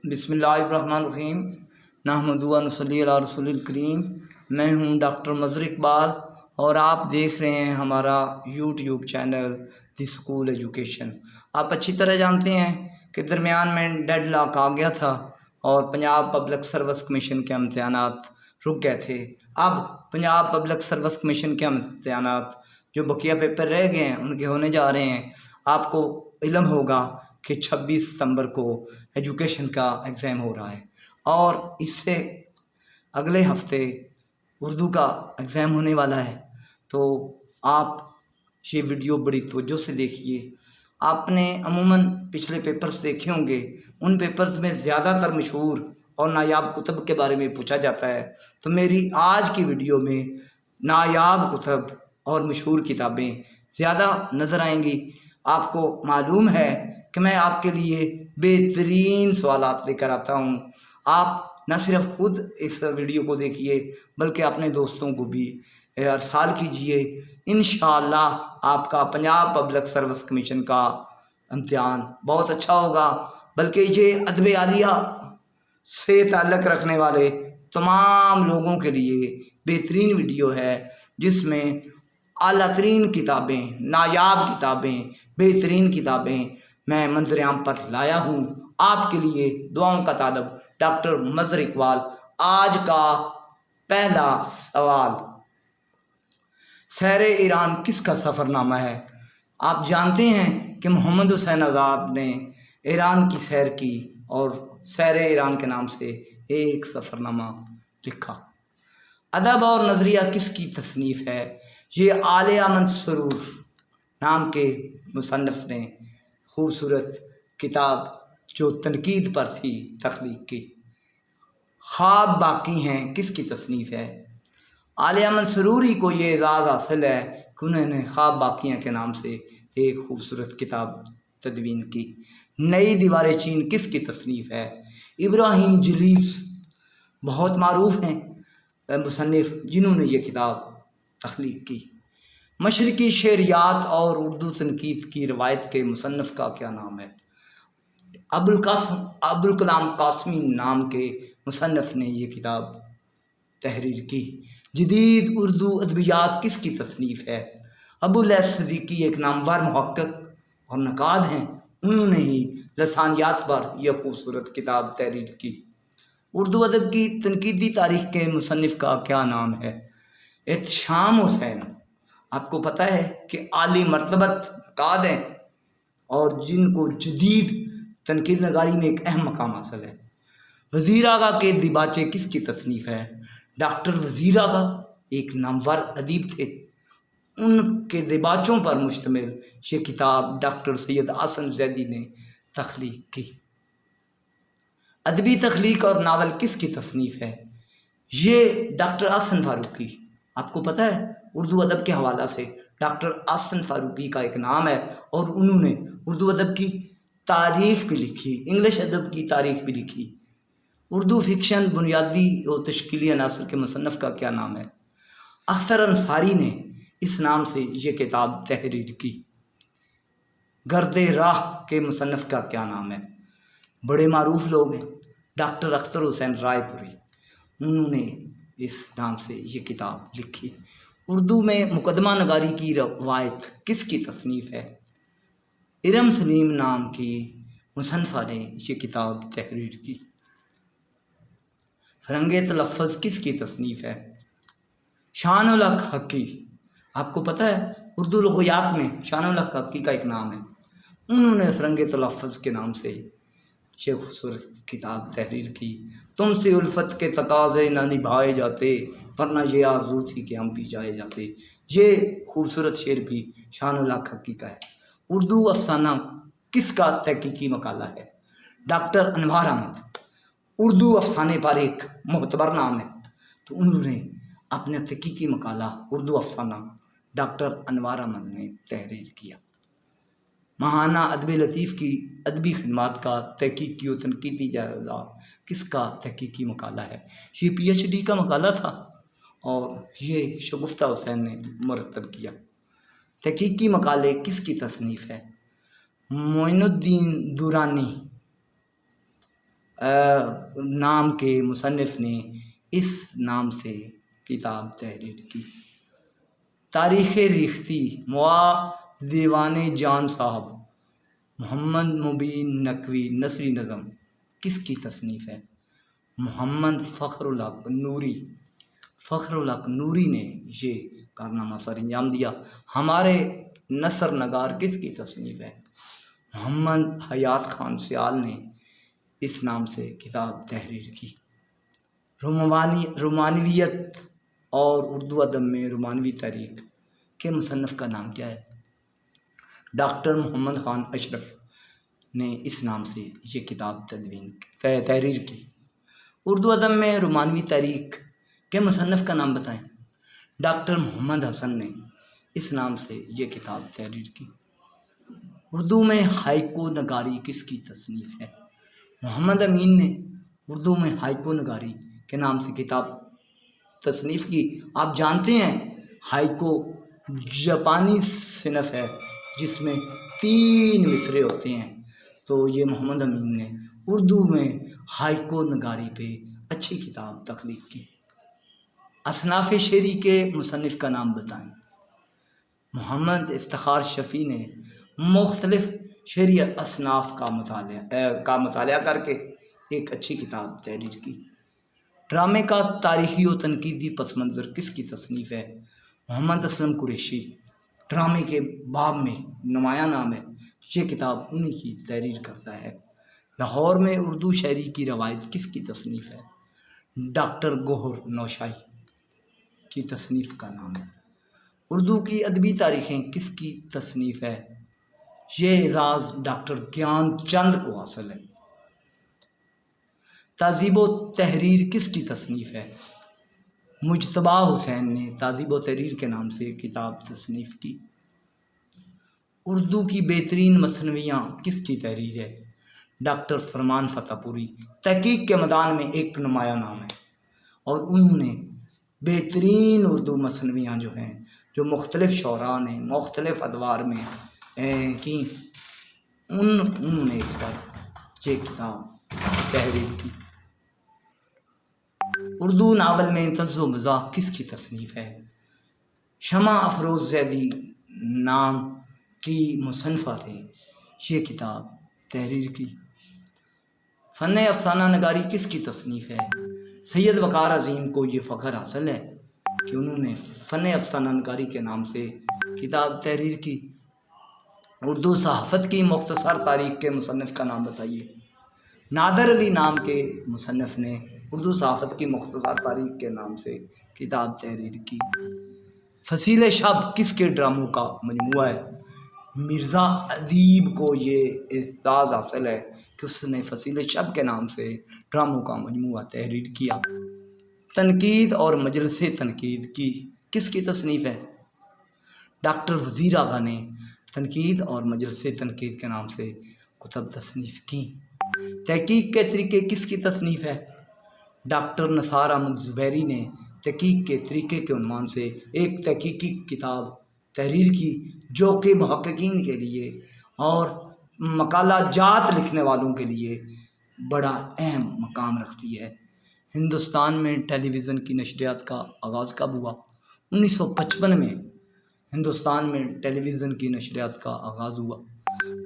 بسم اللہ الرحمن الرحیم نحمد و نصلی علی رسول الکریم۔ میں ہوں ڈاکٹر مظہر اقبال اور آپ دیکھ رہے ہیں ہمارا YouTube channel the school education. آپ اچھی طرح جانتے ہیں کہ درمیان میں ڈیڈ لاک آ گیا تھا اور پنجاب پبلک سروس کمیشن کے امتحانات رک گئے تھے۔ اب پنجاب پبلک سروس کمیشن کے امتحانات جو بقیہ پیپر رہ گئے ہیں ان کے ہونے جا رہے ہیں۔ آپ کو علم ہوگا کہ 26 ستمبر کو ایجوکیشن کا ایگزام ہو رہا ہے اور اس سے اگلے ہفتے اردو کا ایگزام ہونے والا ہے، تو آپ یہ ویڈیو بڑی توجہ سے دیکھیے۔ آپ نے عموماً پچھلے پیپرز دیکھے ہوں گے، ان پیپرز میں زیادہ تر مشہور اور نایاب کتب کے بارے میں پوچھا جاتا ہے، تو میری آج کی ویڈیو میں نایاب کتب اور مشہور کتابیں زیادہ نظر آئیں گی۔ آپ کو معلوم ہے کہ میں آپ کے لیے بہترین سوالات لے کر آتا ہوں۔ آپ نہ صرف خود اس ویڈیو کو دیکھیے بلکہ اپنے دوستوں کو بھی ارسال کیجیے۔ انشاءاللہ آپ کا پنجاب پبلک سروس کمیشن کا امتحان بہت اچھا ہوگا، بلکہ یہ ادب عالیہ سے تعلق رکھنے والے تمام لوگوں کے لیے بہترین ویڈیو ہے، جس میں اعلیٰ ترین کتابیں، نایاب کتابیں، بہترین کتابیں میں منظر عام پر لایا ہوں۔ آپ کے لیے دعاؤں کا طالب ڈاکٹر مظہر اقبال۔ آج کا پہلا سوال، سیر ایران کس کا سفر نامہ ہے؟ آپ جانتے ہیں کہ محمد حسین آزاد نے ایران کی سیر کی اور سیر ایران کے نام سے ایک سفر نامہ لکھا۔ ادب اور نظریہ کس کی تصنیف ہے؟ یہ عالیہ منصور نام کے مصنف نے خوبصورت کتاب جو تنقید پر تھی تخلیق کی۔ خواب باقی ہیں کس کی تصنیف ہے؟ عالیہ منصوری کو یہ اعزاز حاصل ہے کہ انہوں نے خواب باقی ہیں کے نام سے ایک خوبصورت کتاب تدوین کی۔ نئی دیوار چین کس کی تصنیف ہے؟ ابراہیم جلیس بہت معروف ہیں مصنف جنہوں نے یہ کتاب تخلیق کی۔ مشرقی شعریات اور اردو تنقید کی روایت کے مصنف کا کیا نام ہے؟ ابوالکلام قاسمی نام کے مصنف نے یہ کتاب تحریر کی۔ جدید اردو ادبیات کس کی تصنیف ہے؟ ابواللیث صدیقی ایک نامور محقق اور نقاد ہیں، انہوں نے ہی لسانیات پر یہ خوبصورت کتاب تحریر کی۔ اردو ادب کی تنقیدی تاریخ کے مصنف کا کیا نام ہے؟ احتشام حسین۔ آپ کو پتہ ہے کہ عالی مرتبت نقاد ہیں اور جن کو جدید تنقید نگاری میں ایک اہم مقام حاصل ہے۔ وزیر آغا کے دیباچے کس کی تصنیف ہے؟ ڈاکٹر وزیر آغا ایک نامور ادیب تھے، ان کے دیباچوں پر مشتمل یہ کتاب ڈاکٹر سید حسن زیدی نے تخلیق کی۔ ادبی تخلیق اور ناول کس کی تصنیف ہے؟ یہ ڈاکٹر احسن فاروقی۔ آپ کو پتہ ہے اردو ادب کے حوالہ سے ڈاکٹر احسن فاروقی کا ایک نام ہے اور انہوں نے اردو ادب کی تاریخ بھی لکھی، انگلش ادب کی تاریخ بھی لکھی۔ اردو فکشن بنیادی اور تشکیلی عناصر کے مصنف کا کیا نام ہے؟ اختر انصاری نے اس نام سے یہ کتاب تحریر کی۔ گرد راہ کے مصنف کا کیا نام ہے؟ بڑے معروف لوگ ہیں، ڈاکٹر اختر حسین رائے پوری، انہوں نے اس نام سے یہ کتاب لکھی۔ اردو میں مقدمہ نگاری کی روایت کس کی تصنیف ہے؟ ارم سلیم نام کی مصنفہ نے یہ کتاب تحریر کی۔ فرنگ تلفظ کس کی تصنیف ہے؟ شان الحق حقی۔ آپ کو پتہ ہے اردو لغویات میں شان الحق حقی کا ایک نام ہے، انہوں نے فرنگ تلفظ کے نام سے یہ خوبصورت کتاب تحریر کی۔ تم سے الفت کے تقاضے نہ نبھائے جاتے ورنہ یہ آرزو تھی کہ ہم بھی جائے جاتے۔ یہ خوبصورت شعر بھی شان الحق حقی کا ہے۔ اردو افسانہ کس کا تحقیقی مقالہ ہے؟ ڈاکٹر انوار احمد۔ اردو افسانے پر ایک معتبر نام ہے، تو انہوں نے اپنا تحقیقی مقالہ اردو افسانہ ڈاکٹر انوار احمد نے تحریر کیا۔ ماہانہ ادب لطیف کی ادبی خدمات کا تحقیقی و تنقیدی جائزہ کس کا تحقیقی مقالہ ہے؟ یہ پی ایچ ڈی کا مقالہ تھا اور یہ شگفتہ حسین نے مرتب کیا۔ تحقیقی مقالے کس کی تصنیف ہے؟ معین الدین دورانی۔ نام کے مصنف نے اس نام سے کتاب تحریر کی۔ تاریخ ریختی موا دیوان جان صاحب محمد مبین نقوی نثری نظم کس کی تصنیف ہے؟ محمد فخر الحق نوری۔ فخر الحق نوری نے یہ کارنامہ سر انجام دیا۔ ہمارے نثر نگار کس کی تصنیف ہے؟ محمد حیات خان سیال نے اس نام سے کتاب تحریر کی۔ رومانویت اور اردو ادب میں رومانوی تحریک کے مصنف کا نام کیا ہے؟ ڈاکٹر محمد خان اشرف نے اس نام سے یہ کتاب تحریر کی۔ اردو ادب میں رومانوی تحریک کے مصنف کا نام بتائیں۔ ڈاکٹر محمد حسن نے اس نام سے یہ کتاب تحریر کی۔ اردو میں ہائیکو نگاری کس کی تصنیف ہے؟ محمد امین نے اردو میں ہائیکو نگاری کے نام سے کتاب تصنیف کی۔ آپ جانتے ہیں ہائیکو جاپانی صنف ہے جس میں 3 مصرے ہوتے ہیں، تو یہ محمد امین نے اردو میں ہائیکو نگاری پہ اچھی کتاب تخلیق کی۔ اصناف شعری کے مصنف کا نام بتائیں۔ محمد افتخار شفیع نے مختلف شعری اصناف کا مطالعہ کر کے ایک اچھی کتاب تحریر کی۔ ڈرامے کا تاریخی و تنقیدی پس منظر کس کی تصنیف ہے؟ محمد اسلم قریشی۔ ڈرامے کے باب میں نمایاں نام ہے، یہ کتاب انہی کی تحریر کرتا ہے۔ لاہور میں اردو شاعری کی روایت کس کی تصنیف ہے؟ ڈاکٹر گوہر نوشاہی کی تصنیف کا نام ہے۔ اردو کی ادبی تاریخیں کس کی تصنیف ہے؟ یہ اعزاز ڈاکٹر گیان چند کو حاصل ہے۔ تہذیب و تحریر کس کی تصنیف ہے؟ مجتبیٰ حسین نے تہذیب و تحریر کے نام سے کتاب تصنیف کی۔ اردو کی بہترین مثنویاں کس کی تحریر ہے؟ ڈاکٹر فرمان فتح پوری۔ تحقیق کے میدان میں ایک نمایاں نام ہے اور انہوں نے بہترین اردو مثنویاں جو ہیں جو مختلف شعراء نے مختلف ادوار میں کی، انہوں نے اس پر یہ کتاب تحریر کی۔ اردو ناول میں طنز و مزاح کس کی تصنیف ہے؟ شمع افروز زیدی نام کی مصنفہ نے یہ کتاب تحریر کی۔ فن افسانہ نگاری کس کی تصنیف ہے؟ سید وقار عظیم کو یہ فخر حاصل ہے کہ انہوں نے فن افسانہ نگاری کے نام سے کتاب تحریر کی۔ اردو صحافت کی مختصر تاریخ کے مصنف کا نام بتائیے۔ نادر علی نام کے مصنف نے اردو صحافت کی مختصر تاریخ کے نام سے کتاب تحریر کی۔ فصیل شب کس کے ڈراموں کا مجموعہ ہے؟ مرزا ادیب کو یہ اعزاز حاصل ہے کہ اس نے فصیل شب کے نام سے ڈراموں کا مجموعہ تحریر کیا۔ تنقید اور مجلس تنقید کی کس کی تصنیف ہے؟ ڈاکٹر وزیر آغا نے تنقید اور مجلس تنقید کے نام سے کتب تصنیف کی۔ تحقیق کے طریقے کس کی تصنیف ہے؟ ڈاکٹر نثار احمد زبیری نے تحقیق کے طریقے کے عنوان سے ایک تحقیقی کتاب تحریر کی جو کہ محققین کے لیے اور مقالہ جات لکھنے والوں کے لیے بڑا اہم مقام رکھتی ہے۔ ہندوستان میں ٹیلی ویژن کی نشریات کا آغاز کب ہوا؟ 1955 میں ہندوستان میں ٹیلی ویژن کی نشریات کا آغاز ہوا۔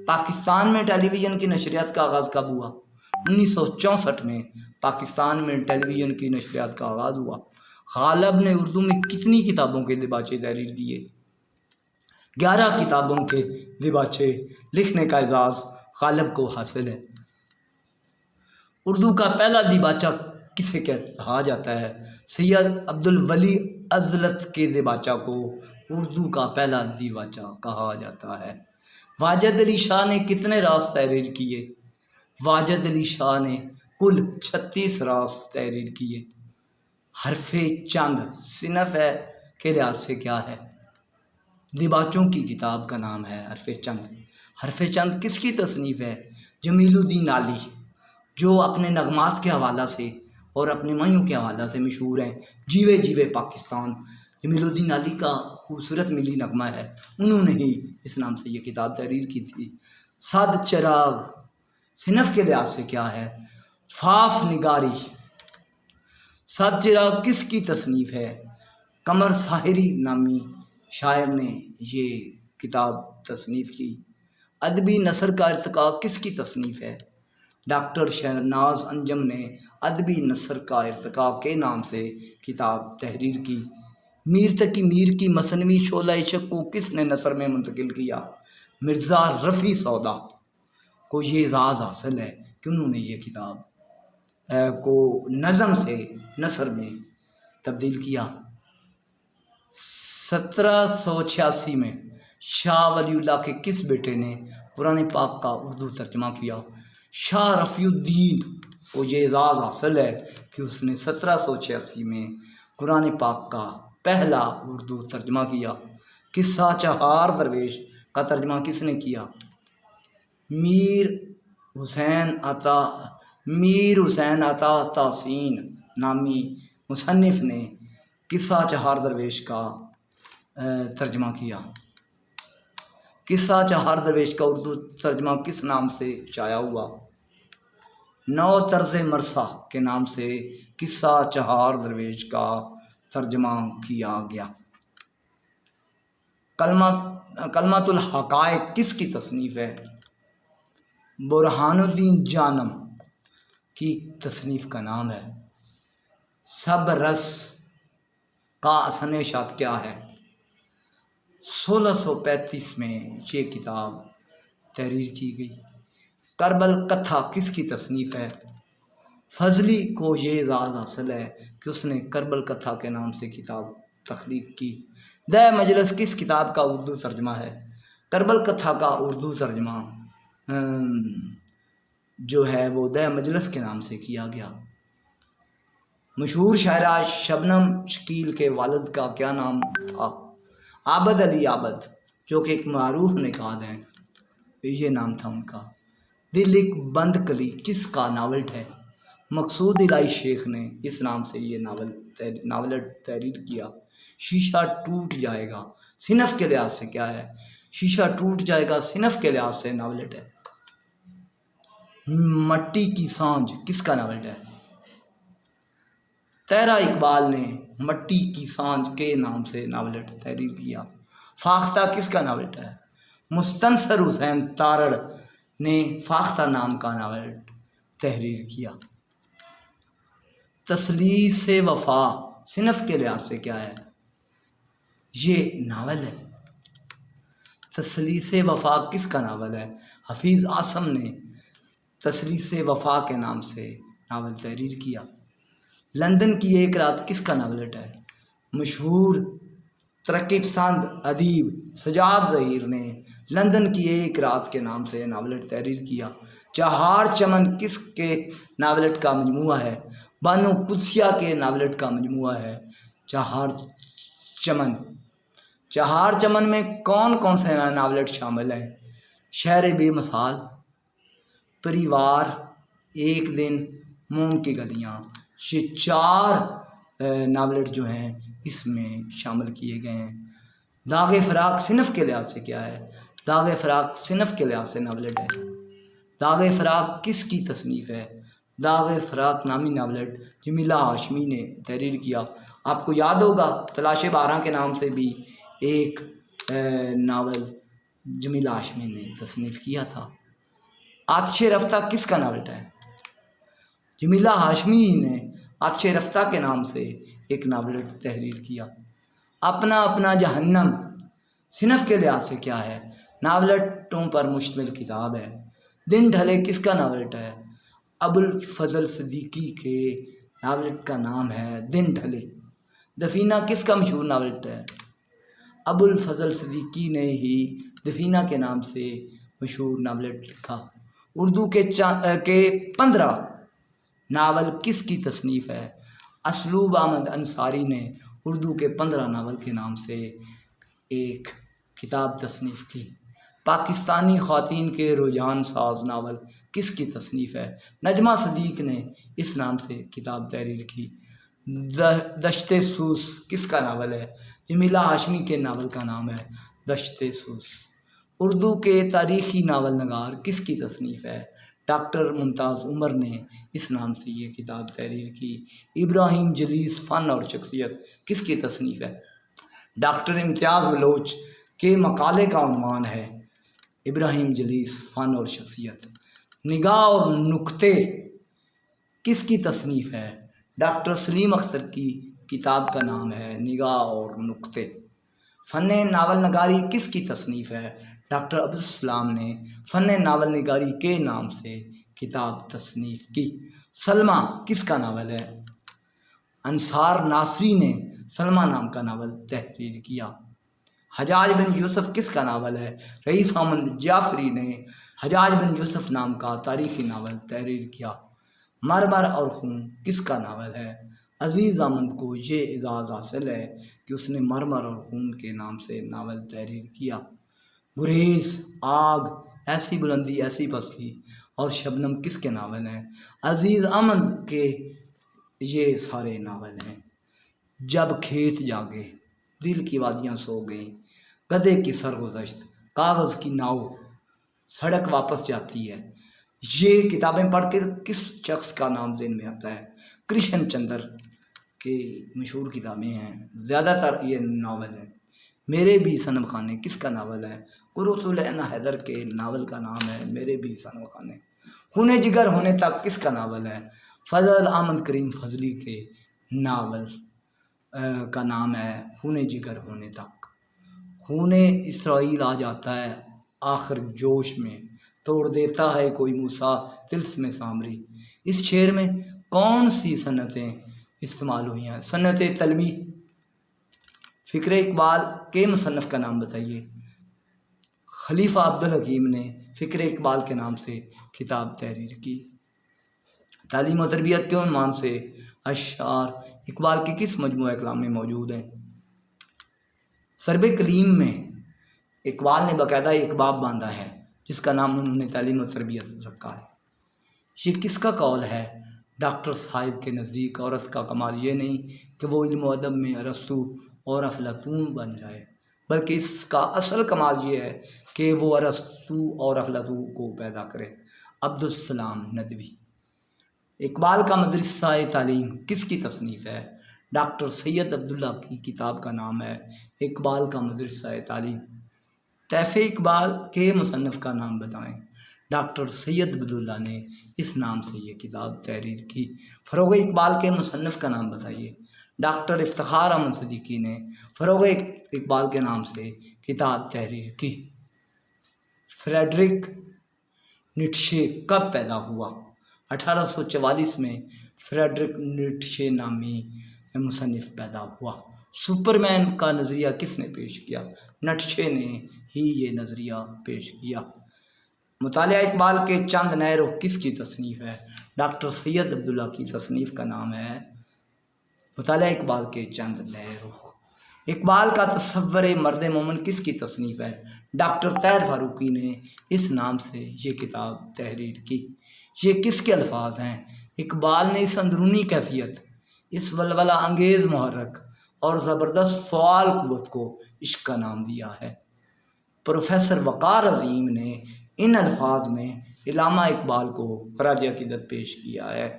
پاکستان میں ٹیلی ویژن کی نشریات کا آغاز کب ہوا؟ 1964 میں پاکستان میں ٹیلی ویژن کی نشریات کا آغاز ہوا۔ غالب نے اردو میں کتنی کتابوں کے دیباچے تحریر کیے؟ 11 کتابوں کے دیباچے لکھنے کا اعزاز غالب کو حاصل ہے۔ اردو کا پہلا دیباچہ کسے کہا جاتا ہے؟ سید عبدالولی عزلت کے دیباچہ کو اردو کا پہلا دیباچہ کہا جاتا ہے۔ واجد علی شاہ نے کتنے راز تحریر کیے؟ واجد علی شاہ نے کل 36 راز تحریر کیے۔ حرف چند صنف ہے کے لحاظ سے کیا ہے؟ دیباچوں کی کتاب کا نام ہے حرف چند۔ حرف چند کس کی تصنیف ہے؟ جمیل الدین علی، جو اپنے نغمات کے حوالہ سے اور اپنے معنیوں کے حوالہ سے مشہور ہیں۔ جیوے جیوے پاکستان جمیل الدین علی کا خوبصورت ملی نغمہ ہے، انہوں نے ہی اس نام سے یہ کتاب تحریر کی تھی۔ صد چراغ صنف کے لحاظ سے کیا ہے؟ فاف نگاری سات چراغ کس کی تصنیف ہے؟ قمر ساحری نامی شاعر نے یہ کتاب تصنیف کی۔ ادبی نثر کا ارتقاء کس کی تصنیف ہے؟ ڈاکٹر شہناز انجم نے ادبی نثر کا ارتقاء کے نام سے کتاب تحریر کی۔ میر تقی میر کی مثنوی شعلہ عشق کو کس نے نثر میں منتقل کیا؟ مرزا رفیع سودا کو یہ اعزاز حاصل ہے کہ انہوں نے یہ کتاب کو نظم سے نثر میں تبدیل کیا۔ 1786 میں شاہ ولی اللہ کے کس بیٹے نے قرآن پاک کا اردو ترجمہ کیا؟ شاہ رفیع الدین کو یہ اعزاز حاصل ہے کہ اس نے 1786 میں قرآن پاک کا پہلا اردو ترجمہ کیا۔ قصہ چہار درویش کا ترجمہ کس نے کیا؟ میر حسین عطا تحسین نامی مصنف نے قصہ چہار درویش کا ترجمہ کیا۔ قصہ چہار درویش کا اردو ترجمہ کس نام سے شائع ہوا؟ نو طرز مرثا کے نام سے قصہ چہار درویش کا ترجمہ کیا گیا۔ کلمۃ الحقائق کس کی تصنیف ہے؟ برہان الدین جانم کی تصنیف کا نام ہے۔ سب رس کا حسن اشاعت کیا ہے؟ 1635 میں یہ کتاب تحریر کی گئی۔ کربل کتھا کس کی تصنیف ہے؟ فضلی کو یہ اعزاز حاصل ہے کہ اس نے کربل کتھا کے نام سے کتاب تخلیق کی۔ دہ مجلس کس کتاب کا اردو ترجمہ ہے؟ کربل کتھا کا اردو ترجمہ جو ہے وہ دہ مجلس کے نام سے کیا گیا۔ مشہور شاعرہ شبنم شکیل کے والد کا کیا نام تھا؟ عابد علی عابد، جو کہ ایک معروف نقاد ہیں، یہ نام تھا ان کا۔ دل ایک بند کلی کس کا ناول ہے؟ مقصود الہی شیخ نے اس نام سے یہ ناول تحریر کیا۔ شیشہ ٹوٹ جائے گا صنف کے لحاظ سے کیا ہے؟ شیشہ ٹوٹ جائے گا صنف کے لحاظ سے ناولٹ ہے۔ مٹی کی سانجھ کس کا ناول ہے؟ تیرا اقبال نے مٹی کی سانجھ کے نام سے ناولٹ تحریر کیا۔ فاختہ کس کا ناولٹ ہے؟ مستنصر حسین تارڑ نے فاختہ نام کا ناولٹ تحریر کیا۔ تثلیث وفا صنف کے لحاظ سے کیا ہے؟ یہ ناول ہے۔ تثلیث وفا کس کا ناول ہے؟ حفیظ اعظم نے تثلیث وفا کے نام سے ناول تحریر کیا۔ لندن کی ایک رات کس کا ناولٹ ہے؟ مشہور ترقی پسند ادیب سجاد ظہیر نے لندن کی ایک رات کے نام سے ناولٹ تحریر کیا۔ چہار چمن کس کے ناولٹ کا مجموعہ ہے؟ بانو قدسیہ کے ناولٹ کا مجموعہ ہے چہار چمن۔ چہار چمن میں کون کون سے ناولٹ شامل ہیں؟ شہر بے مثال، پریوار، ایک دن، موم کی گلیاں، یہ 4 ناولٹ جو ہیں اس میں شامل کیے گئے ہیں۔ داغ فراق صنف کے لحاظ سے کیا ہے؟ داغ فراق صنف کے لحاظ سے ناولٹ ہے۔ داغ فراق کس کی تصنیف ہے؟ داغ فراق نامی ناولٹ جمیلہ ہاشمی نے تحریر کیا۔ آپ کو یاد ہوگا تلاش بارہ کے نام سے بھی ایک ناول جمیلہ ہاشمی نے تصنیف کیا تھا۔ آتش رفتہ کس کا ناولٹ ہے؟ جمیلہ ہاشمی نے آتش رفتہ کے نام سے ایک ناولٹ تحریر کیا۔ اپنا اپنا جہنم صنف کے لحاظ سے کیا ہے؟ ناولٹوں پر مشتمل کتاب ہے۔ دن ڈھلے کس کا ناولٹ ہے؟ ابوالفضل صدیقی کے ناولٹ کا نام ہے دن ڈھلے۔ دفینہ کس کا مشہور ناولٹ ہے؟ ابوالفضل صدیقی نے ہی دفینہ کے نام سے مشہور ناولٹ لکھا۔ اردو کے 15 ناول کس کی تصنیف ہے؟ اسلوب احمد انصاری نے اردو کے 15 ناول کے نام سے ایک کتاب تصنیف کی۔ پاکستانی خواتین کے رجحان ساز ناول کس کی تصنیف ہے؟ نجمہ صدیق نے اس نام سے کتاب تحریر کی۔ دشت سوز کس کا ناول ہے؟ جمیلہ ہاشمی کے ناول کا نام ہے دشت سوز۔ اردو کے تاریخی ناول نگار کس کی تصنیف ہے؟ ڈاکٹر ممتاز عمر نے اس نام سے یہ کتاب تحریر کی۔ ابراہیم جلیس فن اور شخصیت کس کی تصنیف ہے؟ ڈاکٹر امتیاز بلوچ کے مقالے کا عنوان ہے ابراہیم جلیس فن اور شخصیت۔ نگاہ اور نکتے کس کی تصنیف ہے؟ ڈاکٹر سلیم اختر کی کتاب کا نام ہے نگاہ اور نکتے۔ فن ناول نگاری کس کی تصنیف ہے؟ ڈاکٹر عبدالسلام نے فن ناول نگاری کے نام سے کتاب تصنیف کی۔ سلمیٰ کس کا ناول ہے؟ انصار ناصری نے سلمیٰ نام کا ناول تحریر کیا۔ حجاج بن یوسف کس کا ناول ہے؟ رئیس احمد جعفری نے حجاج بن یوسف نام کا تاریخی ناول تحریر کیا۔ مرمر اور خون کس کا ناول ہے؟ عزیز احمد کو یہ اعزاز حاصل ہے کہ اس نے مرمر اور خون کے نام سے ناول تحریر کیا۔ گریز، آگ، ایسی بلندی ایسی پستی اور شبنم کس کے ناول ہیں؟ عزیز احمد کے یہ سارے ناول ہیں۔ جب کھیت جاگے، دل کی وادیاں سو گئیں، گدھے کی سرگزشت، کاغذ کی ناؤ، سڑک واپس جاتی ہے، یہ کتابیں پڑھ کے کس شخص کا نام ذہن میں آتا ہے؟ کرشن چندر کی مشہور کتابیں ہیں، زیادہ تر یہ ناول ہیں۔ میرے بھی صنم خانے کس کا ناول ہے؟ قرۃ العین حیدر کے ناول کا نام ہے میرے بھی صنم خانے۔ خون جگر ہونے تک کس کا ناول ہے؟ فضل احمد کریم فضلی کے ناول کا نام ہے خون جگر ہونے تک۔ خون اسرائیل آ جاتا ہے آخر جوش میں، توڑ دیتا ہے کوئی موسیٰ طلسم سامری۔ اس شعر میں کون سی صنعتیں استعمال ہوئی ہیں؟ صنعت طلبی۔ فکر اقبال کے مصنف کا نام بتائیے۔ خلیفہ عبدالحکیم نے فکر اقبال کے نام سے کتاب تحریر کی۔ تعلیم و تربیت کے عنوان سے اشعار اقبال کی کس مجموعہ کلام میں موجود ہیں؟ سرب کلیم میں اقبال نے باقاعدہ ایک باب باندھا ہے جس کا نام انہوں نے تعلیم و تربیت رکھا ہے۔ یہ کس کا قول ہے؟ ڈاکٹر صاحب کے نزدیک عورت کا کمال یہ نہیں کہ وہ علم و ادب میں ارسطو اور افلاطون بن جائے، بلکہ اس کا اصل کمال یہ ہے کہ وہ ارسطو اور افلاطون کو پیدا کرے۔ عبدالسلام ندوی۔ اقبال کا مدرسہ تعلیم کس کی تصنیف ہے؟ ڈاکٹر سید عبداللہ کی کتاب کا نام ہے اقبال کا مدرسہ تعلیم۔ طیف اقبال کے مصنف کا نام بتائیں۔ ڈاکٹر سید عبداللہ نے اس نام سے یہ کتاب تحریر کی۔ فروغ اقبال کے مصنف کا نام بتائیے۔ ڈاکٹر افتخار احمد صدیقی نے فروغ اقبال کے نام سے کتاب تحریر کی۔ فریڈرک نیٹشے کب پیدا ہوا؟ 1844 میں فریڈرک نیٹشے نامی مصنف پیدا ہوا۔ سپرمین کا نظریہ کس نے پیش کیا؟ نیٹشے نے ہی یہ نظریہ پیش کیا۔ مطالعہ اقبال کے چند نئے رخ کس کی تصنیف ہے؟ ڈاکٹر سید عبداللہ کی تصنیف کا نام ہے مطالعہ اقبال کے چند نئے رخ۔ اقبال کا تصور مرد مومن کس کی تصنیف ہے؟ ڈاکٹر طاہر فاروقی نے اس نام سے یہ کتاب تحریر کی۔ یہ کس کے الفاظ ہیں؟ اقبال نے اس اندرونی کیفیت، اس ولولہ انگیز محرک اور زبردست فعال قوت کو عشق کا نام دیا ہے۔ پروفیسر وقار عظیم نے ان الفاظ میں علامہ اقبال کو خراج عقیدت پیش کیا ہے۔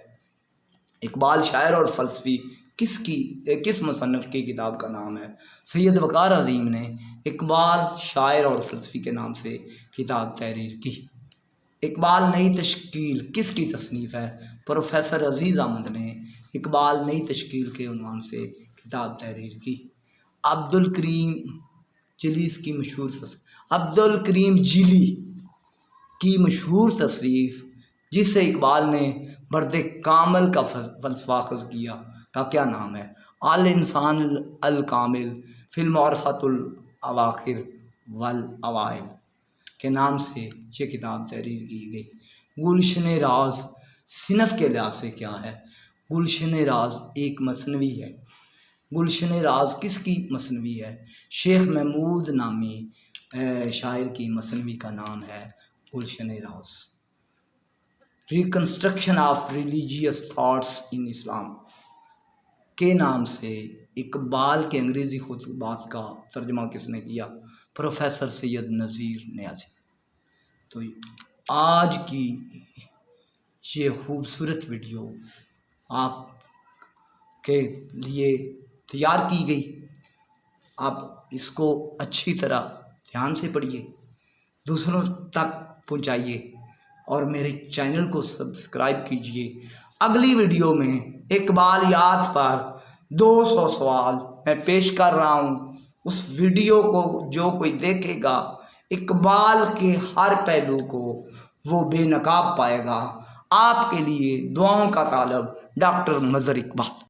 اقبال شاعر اور فلسفی کس مصنف کی کتاب کا نام ہے؟ سید وقار عظیم نے اقبال شاعر اور فلسفی کے نام سے کتاب تحریر کی۔ اقبال نئی تشکیل کس کی تصنیف ہے؟ پروفیسر عزیز احمد نے اقبال نئی تشکیل کے عنوان سے کتاب تحریر کی۔ عبدالکریم جیلی کی مشہور تصریف جسے اقبال نے برد کامل کا فلسفہ اخذ کیا کا کیا نام ہے؟ الانسان الکامل فی المعرفۃ الاواخر والاوائل کے نام سے یہ کتاب تحریر کی گئی۔ گلشن راز صنف کے لحاظ سے کیا ہے؟ گلشن راز ایک مثنوی ہے۔ گلشن راز کس کی مثنوی ہے؟ شیخ محمود نامی شاعر کی مثنوی کا نام ہے Gulshan Raz. Reconstruction of religious thoughts in Islam کے نام سے اقبال کے انگریزی خطبات کا ترجمہ کس نے کیا؟ پروفیسر سید نذیر نیازی۔ تو آج کی یہ خوبصورت ویڈیو آپ کے لیے تیار کی گئی. آپ اس کو اچھی طرح دھیان سے پڑھیے، دوسروں تک پہنچائیے اور میرے چینل کو سبسکرائب کیجیے. اگلی ویڈیو میں اقبالیات پر 200 سوال میں پیش کر رہا ہوں. اس ویڈیو کو جو کوئی دیکھے گا اقبال کے ہر پہلو کو وہ بے نقاب پائے گا. آپ کے لیے دعاؤں کا طالب ڈاکٹر مظہر اقبال.